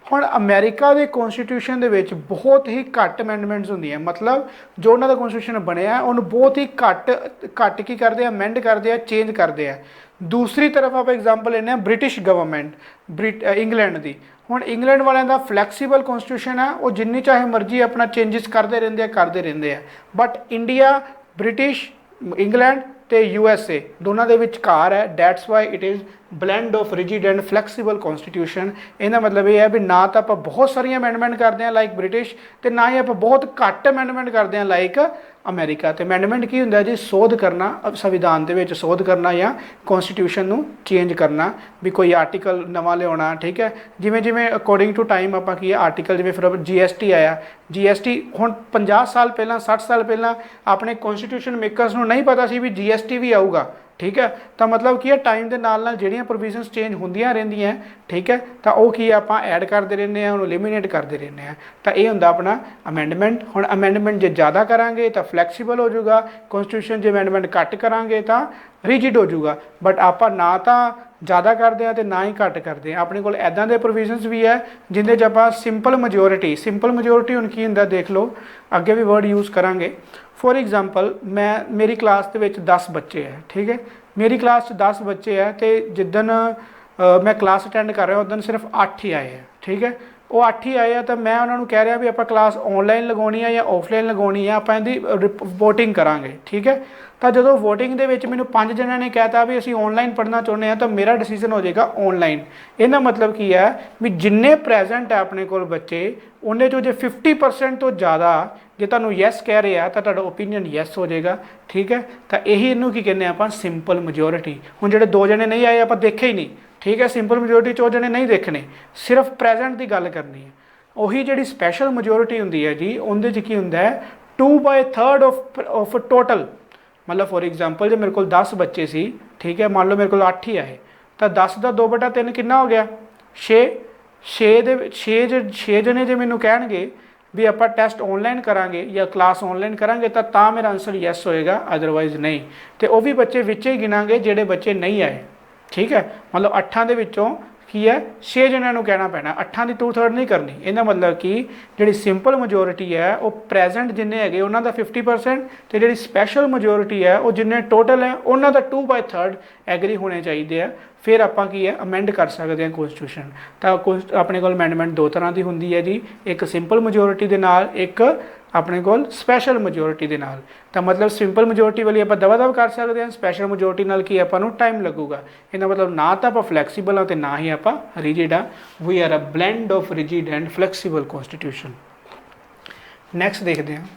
हुण अमेरिका के कॉन्स्टिट्यूशन दे विच बहुत ही घट अमेंडमेंट्स होंदियां, मतलब जो उन्होंने कॉन्स्टिट्यूशन बनया उन्होंने बहुत ही घट की करते हैं, अमेंड करते हैं, चेंज करते हैं। दूसरी तरफ आप एग्जाम्पल लेने ब्रिटिश गवर्नमेंट इंग्लैंड की। हुण इंग्लैंड वालों का फ्लैक्सीबल कॉन्स्टिट्यूशन है, वो जिन्नी चाहे मर्जी अपना चेंजिस करते रहते हैं। बट इंडिया, ब्रिटिश, इंग्लैंड तो USA दोनों के विचकार है। That's why it is blend of rigid and flexible constitution. इहदा मतलब ये है भी ना तो आप बहुत सारिया अमेंडमेंट करते हैं लाइक ब्रिटिश, तो ना ही आप बहुत घट अमेंडमेंट करते हैं लाइक अमेरिका। तो अमेंडमेंट की होंदा जी, सोध करना, संविधान के विच सोध करना या कॉन्स्टिट्यूशन नूं चेंज करना, भी कोई आर्टिकल नवा लियाना, ठीक है। जिमें जिमें अकॉर्डिंग टू टाइम आप की आर्टिकल, जिमें फिर GST आया। GST हुण 50 साल पहला, 60 साल पहला अपने कॉन्स्टिट्यूशन मेकर्स नूं नहीं पता सी भी GST भी आऊगा, ठीक है। तो मतलब की है टाइम के नाल नाल ਜਿਹੜੀਆਂ प्रोविजनस चेंज ਹੁੰਦੀਆਂ ਰਹਿੰਦੀਆਂ, ठीक है। तो ਉਹ ਕੀ ਆਪਾਂ ਐਡ ਕਰਦੇ ਰਹਿੰਦੇ ਆ, ਉਹਨੂੰ ਐਲੀਮੀਨੇਟ ਕਰਦੇ ਰਹਿੰਦੇ ਆ। ਤਾਂ ਇਹ ਹੁੰਦਾ ਆਪਣਾ ਅਮੈਂਡਮੈਂਟ। ਹੁਣ ਅਮੈਂਡਮੈਂਟ ਜੇ ਜ਼ਿਆਦਾ ਕਰਾਂਗੇ ਤਾਂ ਫਲੈਕਸੀਬਲ ਹੋ ਜਾਊਗਾ ਕਨਸਟੀਟਿਊਸ਼ਨ, ਜੇ ਅਮੈਂਡਮੈਂਟ ਘੱਟ ਕਰਾਂਗੇ ਤਾਂ ਰਿਜਿਡ ਹੋ ਜਾਊਗਾ। ਬਟ ਆਪਾਂ ਨਾ ਤਾਂ ज़्यादा करते हैं तो ना ही घट करते हैं। अपने को इदां दे प्रोविजनस भी है जिंदे च आपां सिंपल मजोरिटी हुण की हुंदा देख लो, अगे भी वर्ड यूज़ करांगे। फॉर एग्जाम्पल मेरी क्लास के विच 10 बच्चे है, ठीक है। मेरी क्लास 10 बच्चे है तो जिदन मैं क्लास अटेंड कर रहा उस दिन सिर्फ 8 ही आए हैं, ठीक है। वो 8 ही आए हैं तो मैं उन्होंने कह रहा भी आप क्लास ऑनलाइन लगानी है या ऑफलाइन लगानी है, आप इहदी वोटिंग करांगे, ठीक है। तो जो वोटिंग के मैंने 5 जणियां ने कहता भी असीं ऑनलाइन पढ़ना चाहुंदे हैं तो मेरा डिसीजन हो जाएगा ऑनलाइन। इहदा मतलब की है भी जिन्ने प्रेजेंट है अपने कोल बच्चे उन्हें चो जो 50% तो ज़्यादा जे तुहानूं यस कह रहे हैं तो तुहाडा ओपीनियन यस हो जाएगा, ठीक है। तो यही इनू की कहने आपां सिंपल मजोरिटी। हुण जिहड़े 2 जने नहीं आए आपां देखे ही नहीं, ठीक है। सिंपल मजोरिटी 2 जने नहीं देखने, सिर्फ प्रेजेंट की गल करनी है। उही जिहड़ी स्पैशल मजोरिटी हुंदी है जी, उहदे च की हुंदा है 2/3 ऑफ टोटल। मतलब फॉर एग्जाम्पल जो मेरे को 10 बच्चे सी, ठीक है, मान लो मेरे को 8 ही आए तो 10 का 2/3 कितना हो गया 6। 6 जने जो मैनू कहणगे भी आप टैसट ऑनलाइन करांगे या क्लास ऑनलाइन करांगे तो मेरा आंसर यस होएगा, अदरवाइज नहीं। तो वह भी बच्चे विच ही गिनांगे जिहड़े बच्चे नहीं आए, ठीक है। मतलब 8 के विचों की है 6 जणियां कहना पैना, 8 की 2/3 नहीं करनी। इहदा मतलब कि जिहड़ी सिंपल मजोरिटी है वो प्रेजेंट जिन्ने है उन्हों का 50% तो जिहड़ी स्पैशल मजोरिटी है वो जिन्ने टोटल है उन्हों का 2/3 एग्री होने चाहिए है। फिर आपां की है अमेंड कर सकते हैं कॉन्स्टिट्यूशन। तो अपने को अमेंडमेंट 2 तरह की होंदी है जी, एक सिंपल मजोरिटी के नाल, एक अपने को स्पैशल मजोरिटी के नाल। तो मतलब सिंपल मजोरिटी वाली आप दवा दव कर सकते हैं, स्पैशल मजोरिटी नाल की आपां टाइम लगूगा। इसका मतलब ना तो आप फ्लैक्सीबल हाँ तो ना ही आप रिजिड हाँ। We are a blend of rigid and flexible constitution. Next देखते हैं।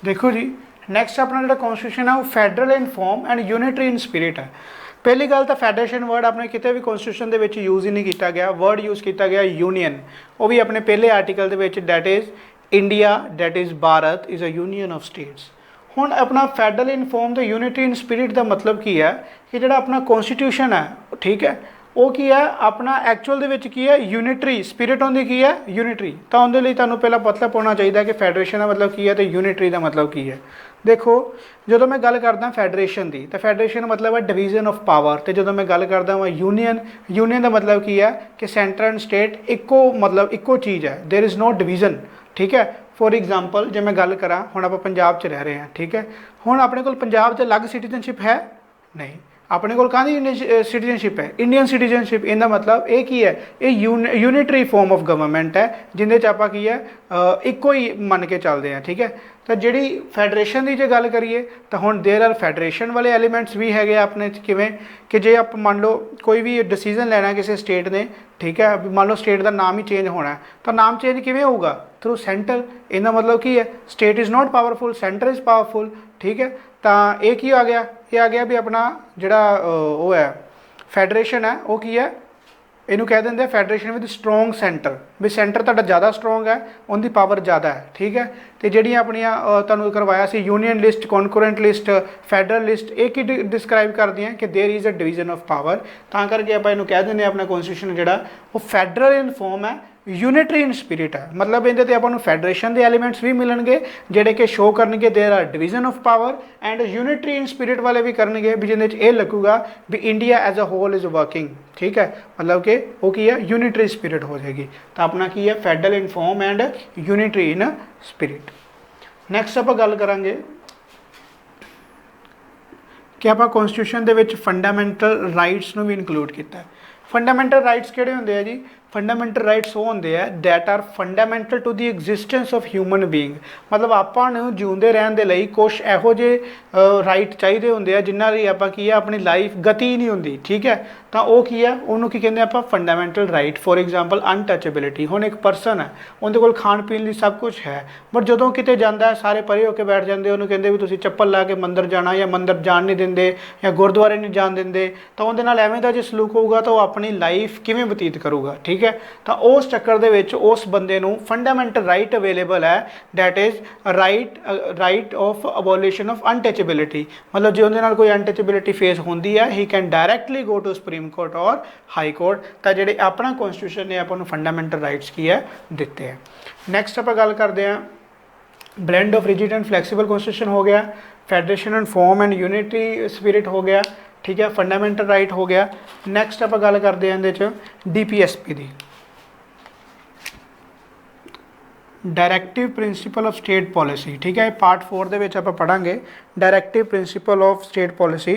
देखो जी, नैक्सट अपना जो कॉन्स्टिट्यूशन है वो federal in form and unitary in spirit है। पहली गल तो फैडरेशन वर्ड अपने कितने भी कॉन्स्टिट्यूशन के यूज़ ही नहीं किया गया। वर्ड यूज़ किया गया यूनियन, वो भी अपने पहले आर्टिकल के that is India, that is Bharat is a union of states. हुण अपना फैडरल इन फॉर्म तो यूनिटरी इन स्पिरिट का मतलब की है कि जो अपना कॉन्स्टिट्यूशन है, ठीक है, वो की है अपना एक्चुअल के की है यूनिटरी स्पिरिट होंगी की है यूनिटरी। तो उनके लिए तुहानूं पहला पता होना चाहिए कि फैडरेशन का मतलब की है तो यूनिटरी का मतलब की है। देखो जो मैं गल करदा फैडरेशन की, तो फैडरेशन मतलब है डिवीजन ऑफ पावर। तो जो मैं गल करदा वा यूनियन का मतलब की है कि सेंटर एंड स्टेट इको मतलब इको चीज़ है, देयर इज़ नो डिवीजन, ठीक है। फॉर एग्जाम्पल जो मैं गल करा हुण आप पंजाब च रह रहे हैं, ठीक है। हुण अपने को पंजाब च अलग सिटीजनशिप है नहीं, अपने को सिटीजनशिप है इंडियन सिटीजनशिप। इनका मतलब ये की है, ये यूनिटरी फॉर्म ऑफ गवर्नमेंट है जिंदे आप की है इको ही मन के चलते हैं, ठीक है। तो जी फैडरेशन की जो गल करिए तो हुण देर आर फैडरेशन वाले एलीमेंट्स भी है अपने किवें कि जे आप मान लो कोई भी डिसीजन लेना किसी स्टेट ने, ठीक है, मान लो स्टेट का नाम ही चेंज होना है तो नाम चेंज किवें होगा, थ्रू सेंटर। इनका मतलब की है state is not powerful, centre is powerful, ठीक है। तो एक ही आ गया, ये आ गया भी अपना जोड़ा वो है फैडरेशन है वो की है, इनू कह देंगे फैडरेशन विद स्ट्रोंग सेंटर, भी सेंटर तुहाडा ज़्यादा स्ट्रोंग है, उनकी पावर ज़्यादा है, ठीक है। तो जिहड़ियां अपनियां तुहानूं करवाया सी union list, concurrent list, federal list, एक ही डिस्क्राइब करती हैं कि there is a division of power. तां करके आप इनू कह देंगे अपना कॉन्स्टिट्यूशन जिहड़ा वो फैडरल इन फॉर्म है, यूनिटरी इन स्पिरिट है। मतलब इहदे ते आपां नूं फैडरेशन के एलीमेंट्स भी मिलणगे जिहड़े कि शो करनगे there are division of power, and unitary in spirit वाले भी करनगे भी जिहदे च इह लगूगा भी India as a whole is working, ठीक है। मतलब कि वो की है यूनिटरी स्पिरिट हो जाएगी। तो अपना की है federal in form and unitary in spirit. Next आप गल करांगे कि आप कॉन्स्टिट्यूशन के फंडामेंटल राइट्स भी इनकलूड किया। फंडामेंटल राइट्स किहड़े हुंदे आ जी, फंडामेंटल राइट्स वो होंगे है that are fundamental to the existence of human being, मतलब ਆਪਾਂ ਨੂੰ ਜਿਉਂਦੇ ਰਹਿਣ ਦੇ ਲਈ ਕੁਛ ਇਹੋ ਜਿਹੇ ਰਾਈਟ ਚਾਹੀਦੇ ਹੁੰਦੇ ਆ ਜਿਨ੍ਹਾਂ ਲਈ ਆਪਾਂ ਕੀ ਆ ਆਪਣੀ ਲਾਈਫ ਗਤੀ ਨਹੀਂ ਹੁੰਦੀ, ਠੀਕ ਹੈ। ਤਾਂ ਉਹ ਕੀ ਆ, ਉਹਨੂੰ ਕੀ ਕਹਿੰਦੇ ਆਪਾਂ ਫੰਡਾਮੈਂਟਲ ਰਾਈਟ। ਫੋਰ ਐਗਜ਼ਾਮਪਲ ਅਨਟੱਚੇਬਿਲਿਟੀ, ਹੁਣ ਇੱਕ ਪਰਸਨ ਹੈ ਉਹਦੇ ਕੋਲ ਖਾਣ ਪੀਣ ਲਈ ਸਭ ਕੁਝ ਹੈ, ਬਟ ਜਦੋਂ ਕਿਤੇ ਜਾਂਦਾ ਸਾਰੇ ਪਰੇ ਹੋ ਕੇ ਬੈਠ ਜਾਂਦੇ, ਉਹਨੂੰ ਕਹਿੰਦੇ ਵੀ ਤੁਸੀਂ ਚੱਪਲ ਲਾ ਕੇ ਮੰਦਰ ਜਾਣਾ ਜਾਂ ਮੰਦਰ ਜਾਣ ਨਹੀਂ ਦਿੰਦੇ ਜਾਂ ਗੁਰਦੁਆਰੇ ਨਹੀਂ ਜਾਣ ਦਿੰਦੇ, ਤਾਂ ਉਹਦੇ ਨਾਲ ਐਵੇਂ ਦਾ ਜੇ ਸਲੂਕ ਹੋਊਗਾ ਤਾਂ ਉਹ ਆਪਣੀ ਲਾਈਫ ਕਿਵੇਂ ਬਤੀਤ ਕਰੂਗਾ, ਠੀਕ ਹੈ। ਤਾਂ ਉਸ ਚੱਕਰ ਦੇ ਵਿੱਚ ਉਸ ਬੰਦੇ ਨੂੰ ਫੰਡਾਮੈਂਟਲ ਰਾਈਟ ਅਵੇਲੇਬਲ ਹੈ, that is right of abolition of untouchability, मतलब जो उनके नाल कोई अनटचेबिलिटी फेस होती है he can directly go to supreme court और हाई कोर्ट। तो जोड़े अपना कॉन्स्टिट्यूशन ने आपको फंडामेंटल राइट्स की है दिते हैं। नैक्सट आप गल करते हैं blend of rigid and flexible constitution हो गया, federation and form and unity spirit हो गया, ठीक है, फंडामेंटल राइट हो गया। नैक्सट आप गल करते हैं ये DPSP की, directive principle of state policy, ठीक है। पार्ट 4 ਦੇ ਵਿੱਚ ਆਪਾਂ ਪੜਾਂਗੇ directive principle of state policy.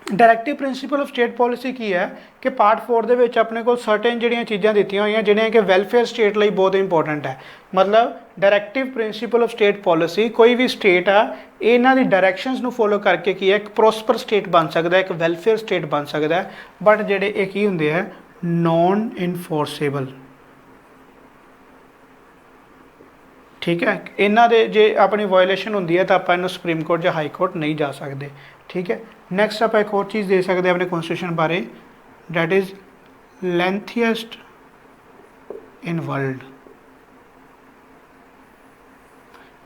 Directive principle of state policy की है कि पार्ट 4 ਦੇ ਵਿੱਚ ਆਪਣੇ ਕੋਲ सर्टेन ਜਿਹੜੀਆਂ ਚੀਜ਼ਾਂ ਦਿੱਤੀਆਂ ਹੋਈਆਂ ਜਿਹੜੀਆਂ ਕਿ ਵੈਲਫੇਅਰ ਸਟੇਟ ਲਈ ਬਹੁਤ ਇੰਪੋਰਟੈਂਟ ਹੈ। मतलब डायरैक्टिव प्रिंसीपल ऑफ स्टेट पॉलिसी, कोई भी स्टेट आ इन्हां दी डायरैक्शनस नूं फॉलो करके की है एक प्रॉस्पर स्टेट बन सकता है, एक वैलफेयर स्टेट बन सकता है, बट जिहड़े ये की हुंदे है नॉन इनफोर्सेबल, ठीक है। इन्हां दे जे अपनी वायलेशन हुंदी है तो आपां इन्हूं सुप्रीम कोर्ट या हाई कोर्ट नहीं जा सकते, ठीक है। नैक्सट आप एक और चीज़ दे सकते हैं अपने कॉन्स्टिट्यूशन बारे, that is lengthiest in world,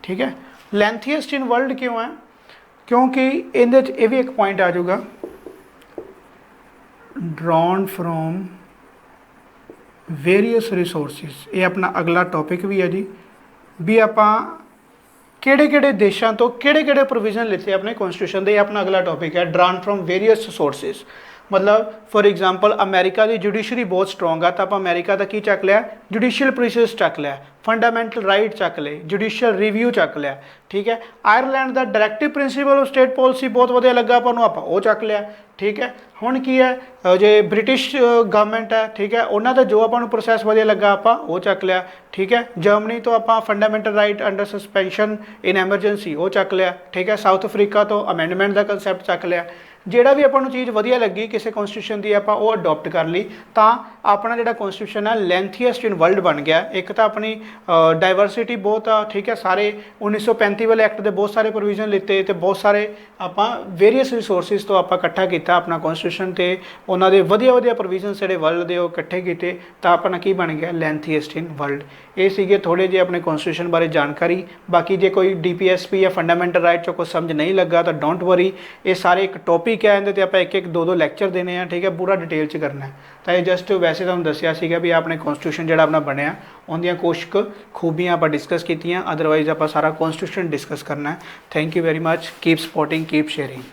ठीक है। लेंथीएस्ट इन वर्ल्ड क्यों है, क्योंकि इहदे च ये भी एक पॉइंट आ जाऊगा ड्रॉन फ्रॉम वेरीअस रिसोर्सिस, ये अपना अगला टॉपिक भी है जी, भी आपां किहड़े-किहड़े देशों तो किहड़े-किहड़े प्रोविजन लिते अपने कॉन्स्टिट्यूशन दे, अपना अगला टॉपिक है ड्रॉन फ्रॉम वेरीअस सोर्सिस। मतलब फॉर एग्जाम्पल अमेरिका की जुडिशरी बहुत स्ट्रोंग है, तो आप अमेरिका का की चक लिया, जुडिशियल प्रोसेस चक लिया, फंडामेंटल राइट चक ले, जुडिशियल रिव्यू चक लिया, ठीक है। आयरलैंड का डायरैक्टिव प्रिंसीपल ऑफ स्टेट पॉलिसी बहुत वधिया लगा आपको, आप वो चक लिया, ठीक है। हुण की है जो ब्रिटिश गवर्नमेंट है, ठीक है, उन्होंने जो आपको प्रोसैस वधिया लगा आप वो चक लिया, ठीक है। जर्मनी तो आप fundamental right under suspension in emergency वो चक लिया, ठीक है। साउथ अफ्रीका तो अमेंडमेंट का कंसैप्ट चक लिया। ਜਿਹੜਾ भी आपको चीज़ वधिया लगी किसी कॉन्स्टिट्यूशन की आप अडोप्ट कर ली, तो अपना जो कॉन्स्टिट्यूशन है लेंथीएस्ट इन वर्ल्ड बन गया। एक तो अपनी डाइवर्सिटी बहुत आ, ठीक है, सारे 1935 वाले एक्ट के बहुत सारे प्रोविजन लिते, तो बहुत सारे आप वेरीअस रिसोर्सिस तो आप इकट्ठा किया अपना कॉन्स्टिट्यूशन, तो उन्होंने वधिया वधिया प्रोविजन जोड़े वर्ल्ड के इकट्ठे किए, तो अपना की बन गया लेंथीएस्ट इन वर्ल्ड। ये सीगे थोड़े जे अपने कॉन्स्टिट्यूशन बारे जानकारी। बाकी जो कोई DPSP या फंडामेंटल राइट चो कुछ समझ नहीं लगा तो डोंट वरी, ये सारे एक टॉपिक है, इहदे ते आपां एक एक दो दो लैक्चर देने हैं, ठीक है, पूरा डिटेल च करना है। तो ये जस्ट वैसे तुहानूं दस्सिया सीगा भी अपने कॉन्स्टिट्यूशन जिहड़ा अपना बनिया उहदियां कुछ खूबियां आपां डिस्कस कीतियां, अदरवाइज आपां सारा कॉन्स्टिट्यूशन डिस्कस करना है। Thank you very much, keep supporting, keep sharing.